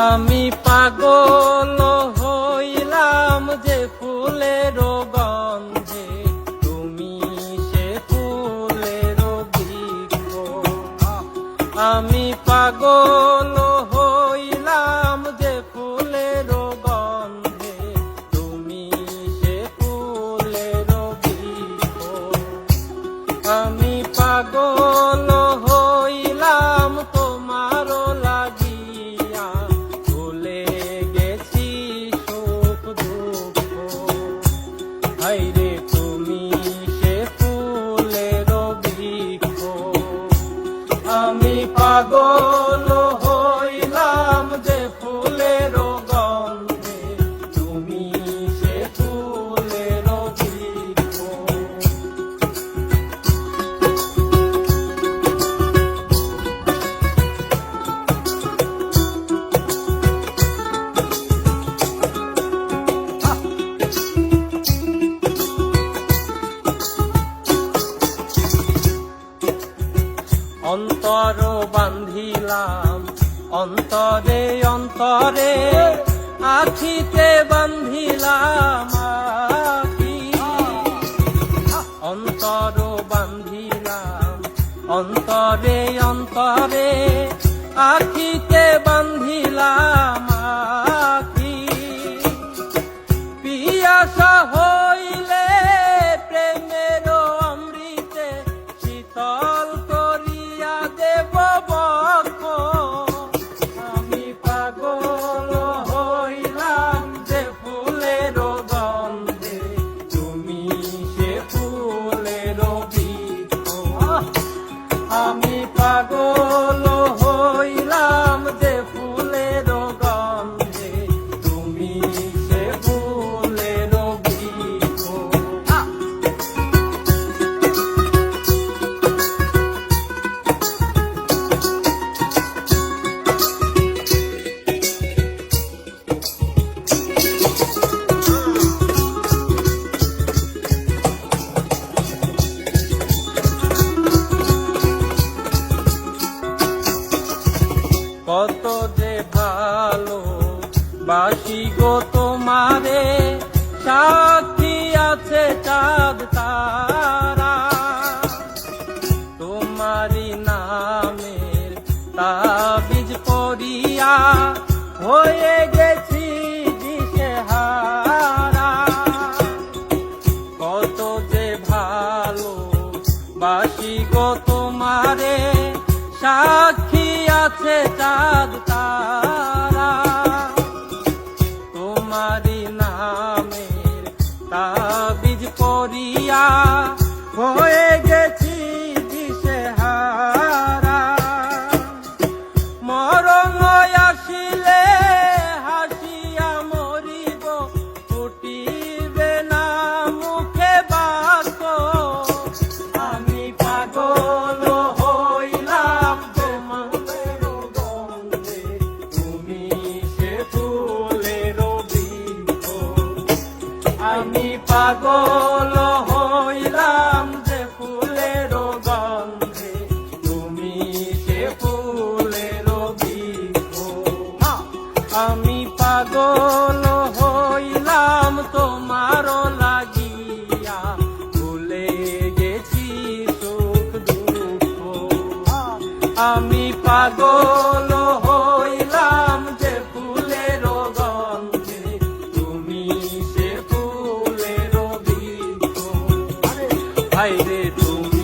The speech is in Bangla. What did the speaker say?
আমি পাগল হইলাম যে ফুলের গন্ধে, তুমি সে ফুলের বৃক্ষ। আমি পাগল হইলাম যে ফুলের গন্ধে, তুমি সে ফুলের বৃক্ষ। আমি পাগল হইলাম তোমার লাগিয়া, ভুলে গেছি সুখ দুঃখ। হায়রে তুমি সে ফুলের বৃক্ষ। আমি পাগল হইলাম যে ফুলের গন্ধে, তুমি সে ফুলের বৃক্ষ। অন্তর বান্ধিলাম অন্তরে অন্তরে, আখিতে বান্ধিলাম আখি। অন্তর বান্ধিলাম অন্তরে অন্তরে, আখিতে বান্ধিলাম আখি। পিয়াসা হইলে প্রেমের অমৃতে, শীতল করিয়া দেব বক্ষ। আমি পাগল হইলাম যে ফুলের গন্ধে, তুমি সে ফুলের বৃক্ষ। আমি পাগল হইলাম যে ফুলের গন্ধে, তুমি সে ফুলের বৃক্ষ। কত যে ভালো বাসি গো তোমারে, সাক্ষী আছে চাঁদ তারা। তোমারি নামের তাবিজ পড়িয়া, হয়ে গেছি দিশেহারা। কত যে ভালো বাসি গো তোমারে, সাক্ষী আছে চাঁদ তারা। তোমারি নামের তাবিজ পড়িয়া, হয়ে গেছি দিশেহারা। মরণ আসিলে হাসিয়া মরিব, ফুটিবে না মুখে বাক্য। আমি পাগল হইলাম তোমার গন্ধে, তুমি সে ফুলের বৃক্ষ। আমি পাগল হইলাম যে ফুলের গন্ধে, তুমি সে ফুলের বৃক্ষ। আমি পাগল হইলাম তোমার লাগিয়া, ভুলে গেছি সুখ দুঃখ। আমি পাগল হইলাম যে ফুলের গন্ধে, তুমি সে ফুলের বৃক্ষ। হায়রে তুমি